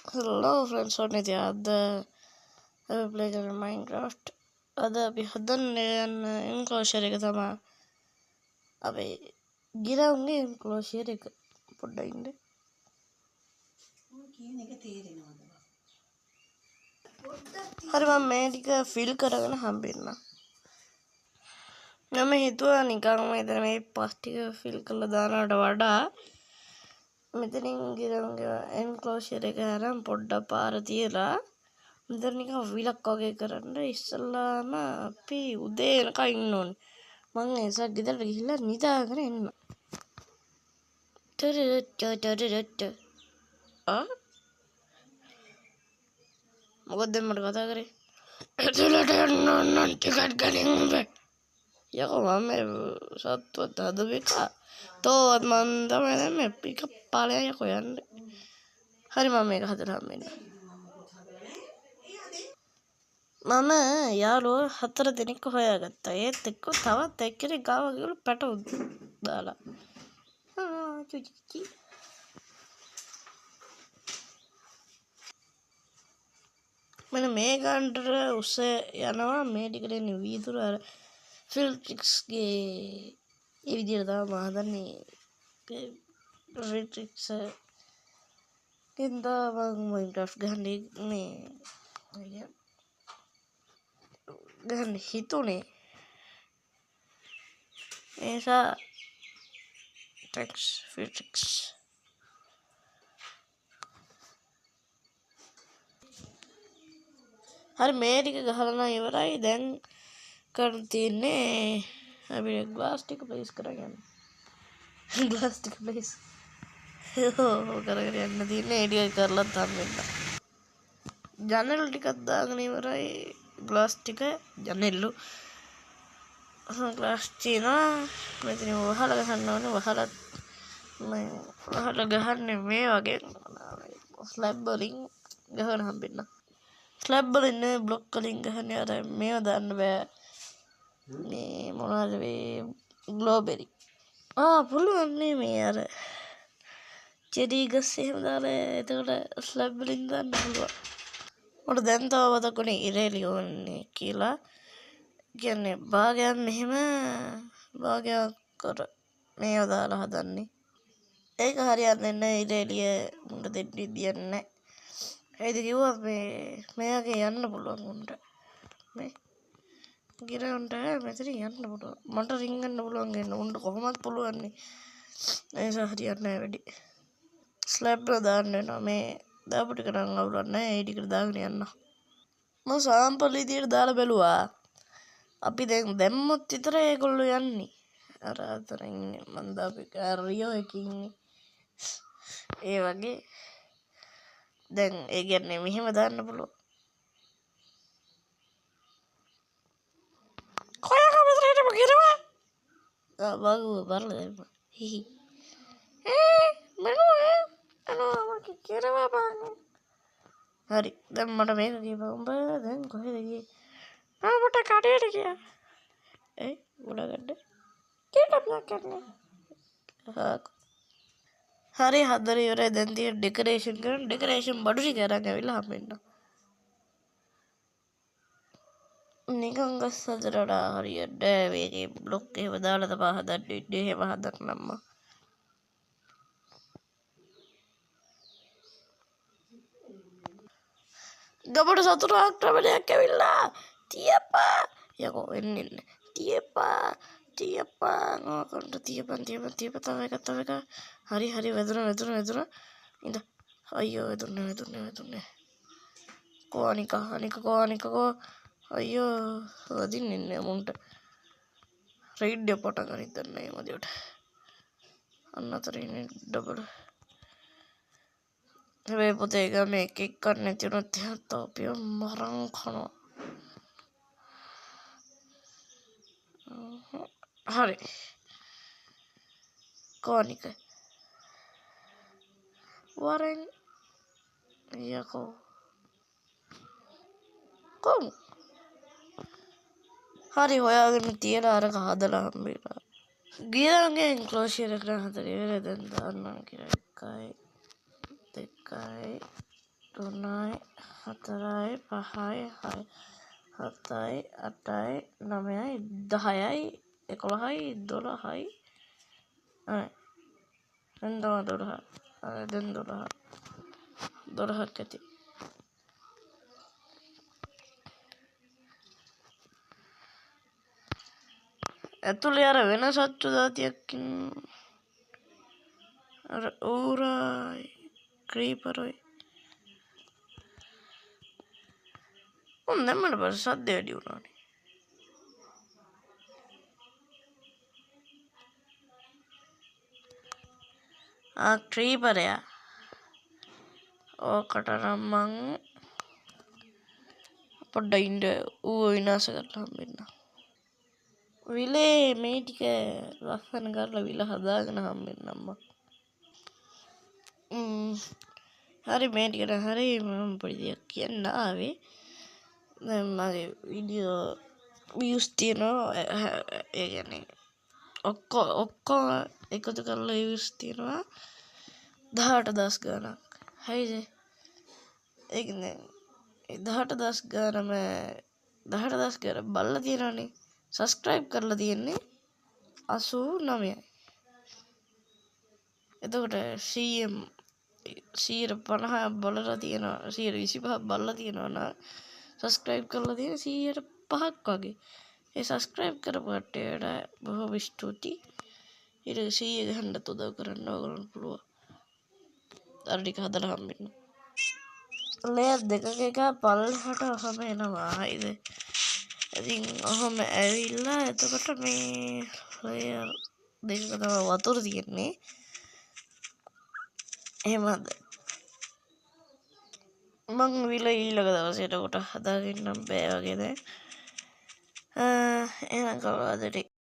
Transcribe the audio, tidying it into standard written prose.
Hello friends, what is the play Minecraft? Ada අපි හදන්නේ යන එන්ක්ලෝෂර් එක තමයි. අපි ගිරවුන්ගේ එන්ක්ලෝෂර් එක පොඩ්ඩක් ඉන්න. කියන එක තේරෙනවද? හරි මම මේ ටික ෆිල් කරගෙන හම්බෙන්න. මම හිතුවා නිකන් මෙතන මේ පස් ටික ෆිල් කරලා දානවට වඩා මෙතනින් ගිරවුන්ගේ එන්ක්ලෝෂර් එක අරන් පොඩ්ඩක් පාර තියලා මෙතන නිකන් විලක් වගේ කරන්න ඉස්සල්ලාම අපි උදේ එනකන් ඉන්න ඕනේ. මං ඒසක් ගෙදරට ගිහිල්ලා නිදාගෙන එන්න. මොකද දැන් මට කතා කරේ? එතලට යන්න ඕන ටිකට් ගනින් බෑ. යකෝ මම සත්වත් හදපු එක. තෝවත් මං තමයි දැන් මේ පික පාලයා යකෝ යන්නේ. හරි මම මේක හදලා හම්බෙන්න. මම යාළුවෝ 4 දෙනෙක් හොයාගත්තා. ඒත් එක්ක තවත් එක්කෙනෙක් ගාව ගිහලා පැටව දාලා. චුචි. මම මේ ගානට උස යනවා මේ ටිකට එන්නේ වීදුර අර ෆිල්ට්‍රික්ස්ගේ ඒ විදිහට තමයි මම හදන්නේ. ෆිල්ට්‍රික්ස් කින්දා මම Minecraft ගහන්නේ මේ ගහන්න හිතුනේ. ඒසා ටෙක්ස් ෆිල්ට්‍රික්ස් හරි මේ ටික ගහලා නම් ඉවරයි. දැන් කරන් තියන්නේ අපි ග්ලාස් ටික ප්ලේස් කරගන්න. ග්ලාස් ටික ප්ලේස් කරගෙන යන්න තියන්නේ. ඒ ටික කරලා හම්බෙන්න. ජනෙල් ටිකක් දාගෙන ඉවරයි. ග්ලාස් ටික ජනෙල්ලු ග්ලාස් තියෙනවා. මෙතන වහලා ගහන්න ඕනේ. වහලා ගහන්නේ මේ වගේ ස්ලැබ් වලින් ගහන හම්බෙන්න. ස්ලැබ් වලින් නෙවෙයි බ්ලොක් වලින් ගහන්නේ. අර මේව දාන්න බෑ. මේ මොනවද මේ ග්ලෝබෙරි පුළුවන් නේ මේ අර චෙරි ගස් එහෙම දාලා එතකොට ස්ලැබ් වලින් දාන්න පුළුවන්. මට දැන් තව මතකුනේ ඉරේලි ඕනේ කියලා. කියන්නේ භාගයක් මෙහෙම භාගයක් කර මේව දාලා හදන්නේ. ඒක හරියන්නේ නැහැ. ඉරේලිය මුන්ට දෙන්න දෙන්නේ නැහැ. ඒද කිව්වා මේකේ යන්න පුළුවන් උන්ට. මේ ගිරවුන්ට මෙතන යන්න පුළුවන්. මට රින් ගන්න පුළුවන් ගන්න. උන්ට කොහොමද පුළුවන් නේ. ඒක හරියන්නේ නැහැ වැඩි. ස්ලැබ් එක දාන්න වෙනවා. මේ දාපු ටික නම් අවුලක් නැහැ. ඒ ටිකට දාගෙන යන්න. මම සාම්පල් විදියට දාලා බැලුවා. අපි දැන් දැම්මොත් විතරයි ඒගොල්ලෝ යන්නේ. අර අතර ඉන්නේ මන් දාපු රියෝ එකේ ඉන්නේ. ඒ වගේ දැන් ඒ කියන්නේ මෙහෙම දාන්න පුළුවන්. කොහේ මෙතන හිටපු ගිරවා? බගුව බරලා දැම්ම. හිහි. මම ගිරවා බං. හරි දැන් මට මේක කියපන්. උඹ දැන් කොහෙද ගියේ? මට කඩේට ගියා. ගොඩ ගන්න. කීටක් කරන්නේ? හරි හදලා ඉවරයි. දැන් තියෙන ඩෙකරේෂන් කරන ඩෙකරේෂන් බඩු ටික අරන් ඇවිල්ලා හම්බෙන්න. නිකන් ගස් හදලා හරියට මේකේ බ්ලොක් එහෙම දාලා තමයි හදන්නේ. එහෙම හදන්නම් මම. ගබඩ සතුරු ආක්‍රමණයක් ඇවිල්ලා. තියපා. යකෝ එන්නේ නැහැ. තියපා. නෝකට තියපන් තව එක. හරි වැදුනා. ඉඳ. අයියෝ වැදුන්නේ. කෝ අනික අයියෝ වදින්නේ නැහැ මුන්ට. රයිඩ් එක පටන් ගනිත් දන්නේ නැහැ මදියට. අන්න අතරින් ඩබල්. හැබැයි පොතේ ගමේ එකෙක් කන්න නැති වුණොත් එහෙනම් තෝපිය මරන් කනවා. හරි. කොනික. වරෙන් යකෝ. කොම්. හරි හොයාගෙන තියලා අරක හදලා හම්බෙලා. ගියන්ගේ එන්ක්ලෝෂර් එක හදලා ඉවරයි. දැන් දාන්නම් කියලා 1 2 3යි 4යි 5යි 6යි 7යි 8යි 9යි 10යි 11යි 12යි දැන් 12ක් ඇති. ඇතුළේ අර වෙන සත්තු જાතියක් අර ඌරයි ක්‍රීපරයි දැම්මට පස්සේ සද්ද වැඩි වුණානේ. ක්‍රීපරයා ඕකට නම් මං පොඩ්ඩක් ඉන්න ඌව විනාශ කරලා හම්බෙන්න. විලේ මේ ටික ලස්සන කරලා විල හදාගෙන හම්බෙන්න අම්මා. හරි මේ ටිකට හරි මම පොඩි දෙයක් කියන්න ආවේ. දැන් මගේ වීඩියෝ views තියෙනවා ඒ කියන්නේ ඔක්කොම එකතු කරලා views තියෙනවා 18000 ගණක්. හරිද? ඒ කියන්නේ 18000 ගානම 18000 ගාන බලලා තියෙනවානේ. subscribe කරලා තියෙන්නේ 89යි. එතකොට 150 බලලා තියෙනවා 125 බලලා තියෙනවා නම් subscribe කරලා තියෙන 105ක් වගේ. ඒ subscribe කරපු කට්ටියට බොහොම ස්තුතියි. ඊට 100 ගහන්න උදව් කරන්න ඕගොල්ලන්ට පුළුවන්. අර ටික හදලා හම්බෙන්න. ලේයර් දෙකක එක පල්ලෙහාට ඔහම එනවා. හරිද? ඉතින් ඔහම ඇවිල්ලා එතකොට මේ ලේයර් දෙකක තමයි වතුර තියෙන්නේ. එහෙමද? මං විල ඊළඟ දවසේට කොට හදාගන්නම් බෑ වගේ දැන්. එහෙනම් කවදාද